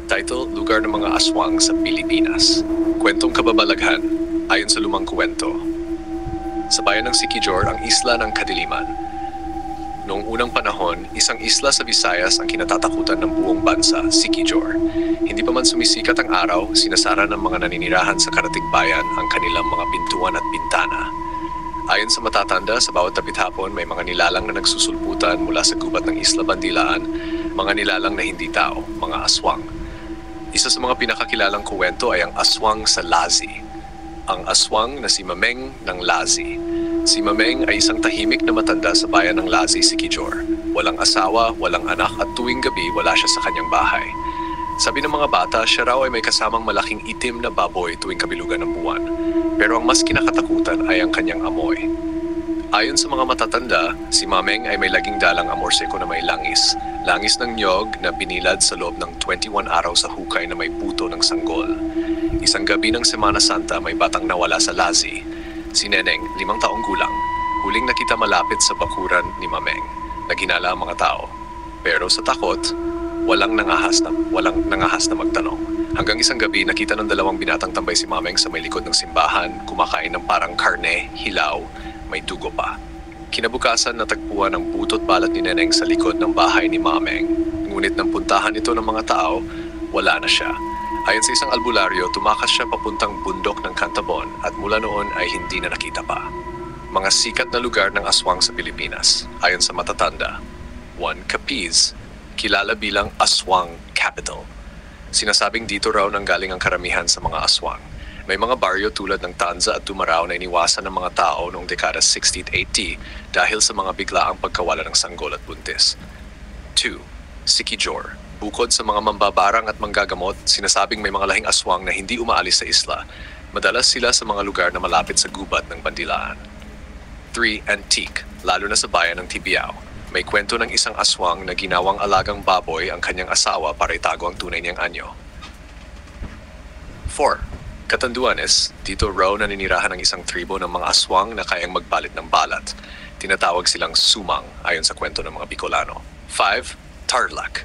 Title, Lugar ng mga Aswang sa Pilipinas. Kwentong kababalaghan, ayon sa lumang kwento. Sa bayan ng Siquijor, ang isla ng Kadiliman. Noong unang panahon, isang isla sa Visayas ang kinatatakutan ng buong bansa, Siquijor. Hindi pa man sumisikat ang araw, sinasara ng mga naninirahan sa karatig bayan ang kanilang mga pintuan at bintana. Ayon sa matatanda, sa bawat tapit hapon may mga nilalang na nagsusulputan mula sa gubat ng Isla Bandilaan, mga nilalang na hindi tao, mga aswang. Isa sa mga pinakakilalang kuwento ay ang aswang sa Lazi. Ang aswang na si Mameng ng Lazi. Si Mameng ay isang tahimik na matanda sa bayan ng Lazi, Siquijor. Walang asawa, walang anak at tuwing gabi wala siya sa kanyang bahay. Sabi ng mga bata, siya raw ay may kasamang malaking itim na baboy tuwing kabilugan ng buwan. Pero ang mas kinakatakutan ay ang kanyang amoy. Ayon sa mga matatanda, si Mameng ay may laging dalang amorseko na may langis. Langis ng niyog na binilad sa loob ng 21 araw sa hukay na may puto ng sanggol. Isang gabi ng Semana Santa may batang nawala sa Lazi. Si Neneng, 5 taong gulang, huling nakita malapit sa bakuran ni Mameng. Naghinala ang mga tao. Pero sa takot, walang nangahas na magtanong. Hanggang isang gabi, nakita ng 2 binatang tambay si Mameng sa may likod ng simbahan, kumakain ng parang karne, hilaw, may dugo pa. Kinabukasan, natagpuan ang butot balat ni Neneng sa likod ng bahay ni Mameng. Ngunit nang puntahan ito ng mga tao, wala na siya. Ayon sa isang albularyo, tumakas siya papuntang bundok ng Cantabon at mula noon ay hindi na nakita pa. Mga sikat na lugar ng aswang sa Pilipinas. Ayon sa matatanda, 1. Capiz, kilala bilang Aswang Capital. Sinasabing dito raw nanggaling ang karamihan sa mga aswang. May mga baryo tulad ng Tanza at Tumarao na iniwasan ng mga tao noong dekada 60 at 80 dahil sa mga biglaang pagkawala ng sanggol at buntis. 2. Siquijor. Bukod sa mga mambabarang at manggagamot, sinasabing may mga lahing aswang na hindi umaalis sa isla. Madalas sila sa mga lugar na malapit sa gubat ng Bandilaan. 3. Antique. Lalo na sa bayan ng Tibiao. May kwento ng isang aswang na ginawang alagang baboy ang kanyang asawa para itago ang tunay niyang anyo. 4. Catanduanes, dito raw naninirahan ng isang tribo ng mga aswang na kayang magbalit ng balat. Tinatawag silang sumang ayon sa kwento ng mga Bicolano. 5. Tarlac.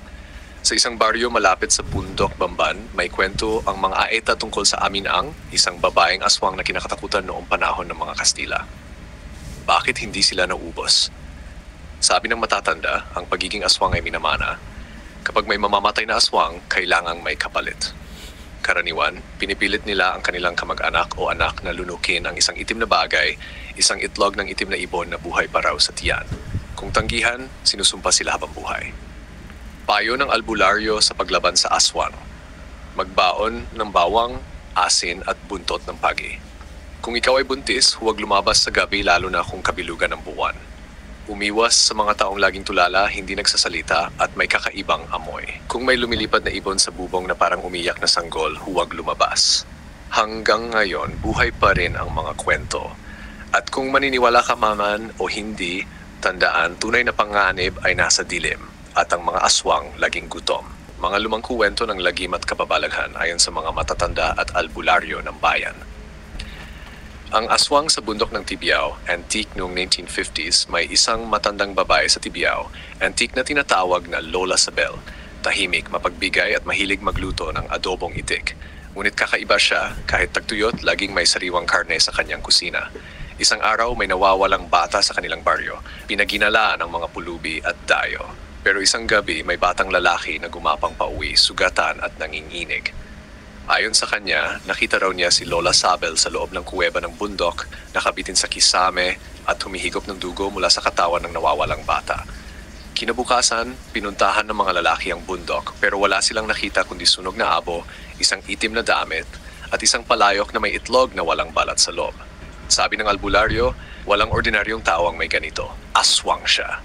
Sa isang baryo malapit sa Bundok, Bamban, may kwento ang mga aeta tungkol sa Aminang, isang babaeng aswang na kinakatakutan noong panahon ng mga Kastila. Bakit hindi sila naubos? Sabi ng matatanda, ang pagiging aswang ay minamana. Kapag may mamamatay na aswang, kailangang may kapalit. Karaniwan, pinipilit nila ang kanilang kamag-anak o anak na lunukin ang isang itim na bagay, isang itlog ng itim na ibon na buhay pa raw sa tiyan. Kung tanggihan, sinusumpa sila habang buhay. Payo ng albularyo sa paglaban sa aswang. Magbaon ng bawang, asin at buntot ng pagi. Kung ikaw ay buntis, huwag lumabas sa gabi lalo na kung kabilugan ng buwan. Umiwas sa mga taong laging tulala, hindi nagsasalita at may kakaibang amoy. Kung may lumilipad na ibon sa bubong na parang umiyak na sanggol, huwag lumabas. Hanggang ngayon, buhay pa rin ang mga kwento. At kung maniniwala ka man o hindi, tandaan tunay na panganib ay nasa dilim at ang mga aswang laging gutom. Mga lumang kwento ng lagim at kababalaghan ayon sa mga matatanda at albularyo ng bayan. Ang aswang sa bundok ng Tibiao, antique noong 1950s, may isang matandang babae sa Tibiao, antique na tinatawag na Lola Sabel. Tahimik, mapagbigay at mahilig magluto ng adobong itik. Ngunit kakaiba siya, kahit tagtuyot, laging may sariwang karne sa kanyang kusina. Isang araw may nawawalang bata sa kanilang baryo, pinaginalaan ng mga pulubi at dayo. Pero isang gabi may batang lalaki na gumapang pauwi, sugatan at nanginginig. Ayon sa kanya, nakita raw niya si Lola Sabel sa loob ng kuweba ng bundok, nakabitin sa kisame at humihigop ng dugo mula sa katawan ng nawawalang bata. Kinabukasan, pinuntahan ng mga lalaki ang bundok pero wala silang nakita kundi sunog na abo, isang itim na damit at isang palayok na may itlog na walang balat sa loob. Sabi ng albularyo, walang ordinaryong tao ang may ganito. Aswang siya.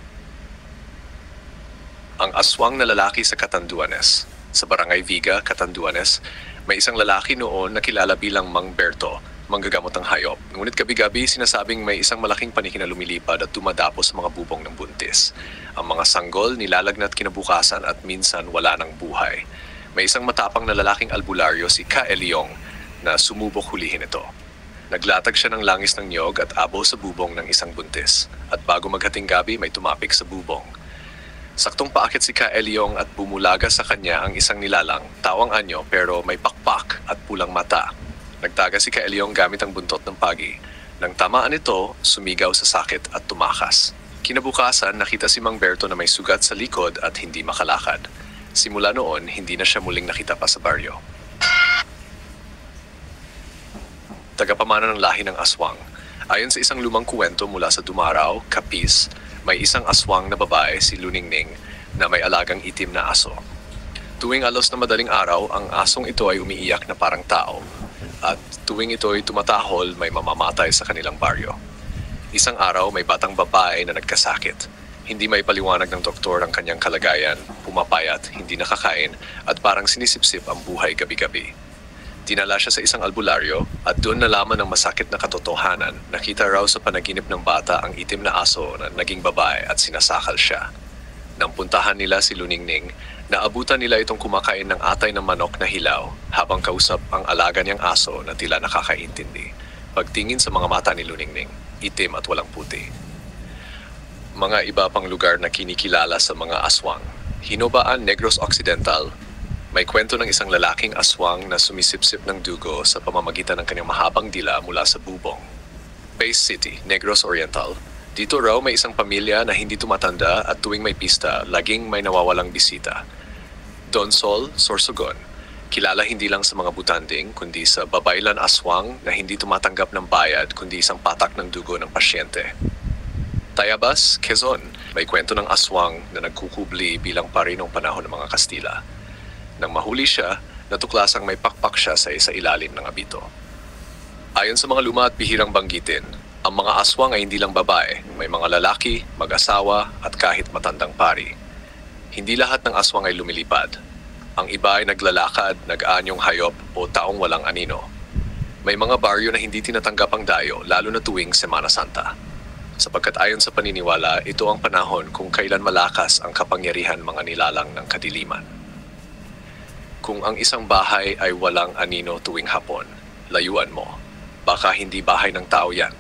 Ang aswang na lalaki sa Catanduanes. Sa Barangay Viga, Catanduanes, may isang lalaki noon na kilala bilang Mang Berto, manggagamot ng hayop. Ngunit gabi-gabi sinasabing may isang malaking paniki na lumilipad at dumadapo sa mga bubong ng buntis. Ang mga sanggol nilalagnat kinabukasan at minsan wala ng buhay. May isang matapang na lalaking albularyo si Ka Eliong na sumubok hulihin ito. Naglatag siya ng langis ng niyog at abo sa bubong ng isang buntis. At bago maghating gabi may tumapik sa bubong. Saktong paakit si Ka Elyong at bumulaga sa kanya ang isang nilalang, tawang anyo pero may pakpak at pulang mata. Nagtaga si Ka Elyong gamit ang buntot ng pagi. Nang tamaan ito, sumigaw sa sakit at tumakas. Kinabukasan, nakita si Mang Berto na may sugat sa likod at hindi makalakad. Simula noon, hindi na siya muling nakita pa sa baryo. Tagapamana ng lahi ng aswang. Ayon sa isang lumang kuwento mula sa Dumaraw, Capiz, may isang aswang na babae, si Luningning, na may alagang itim na aso. Tuwing alos na madaling araw, ang asong ito ay umiiyak na parang tao. At tuwing ito ay tumatahol, may mamamatay sa kanilang baryo. Isang araw, may batang babae na nagkasakit. Hindi may paliwanag ng doktor ang kanyang kalagayan, pumapayat, hindi nakakain, at parang sinisipsip ang buhay gabi-gabi. Dinala siya sa isang albularyo at doon nalaman ng masakit na katotohanan. Nakita raw sa panaginip ng bata ang itim na aso na naging babae at sinasakal siya. Nang puntahan nila si Luningning, naabutan nila itong kumakain ng atay ng manok na hilaw habang kausap ang alaga niyang aso na tila nakakaintindi. Pagtingin sa mga mata ni Luningning, itim at walang puti. Mga iba pang lugar na kinikilala sa mga aswang. Hinobaan, Negros Occidental. May kwento ng isang lalaking aswang na sumisipsip ng dugo sa pamamagitan ng kanyang mahabang dila mula sa bubong. Base City, Negros Oriental. Dito raw may isang pamilya na hindi tumatanda at tuwing may pista, laging may nawawalang bisita. Donsol, Sorsogon. Kilala hindi lang sa mga butanding, kundi sa babaylan aswang na hindi tumatanggap ng bayad kundi isang patak ng dugo ng pasyente. Tayabas, Quezon. May kwento ng aswang na nagkukubli bilang pari noong panahon ng mga Kastila. Nang mahuli siya, natuklasang may pakpak siya sa ilalim ng abito. Ayon sa mga luma at bihirang banggitin, ang mga aswang ay hindi lang babae, may mga lalaki, mag-asawa at kahit matandang pari. Hindi lahat ng aswang ay lumilipad. Ang iba ay naglalakad, nag-aanyong hayop o taong walang anino. May mga baryo na hindi tinatanggap ang dayo lalo na tuwing Semana Santa. Sapagkat ayon sa paniniwala, ito ang panahon kung kailan malakas ang kapangyarihan mga nilalang ng kadiliman. Kung ang isang bahay ay walang anino tuwing hapon, layuan mo. Baka hindi bahay ng tao yan.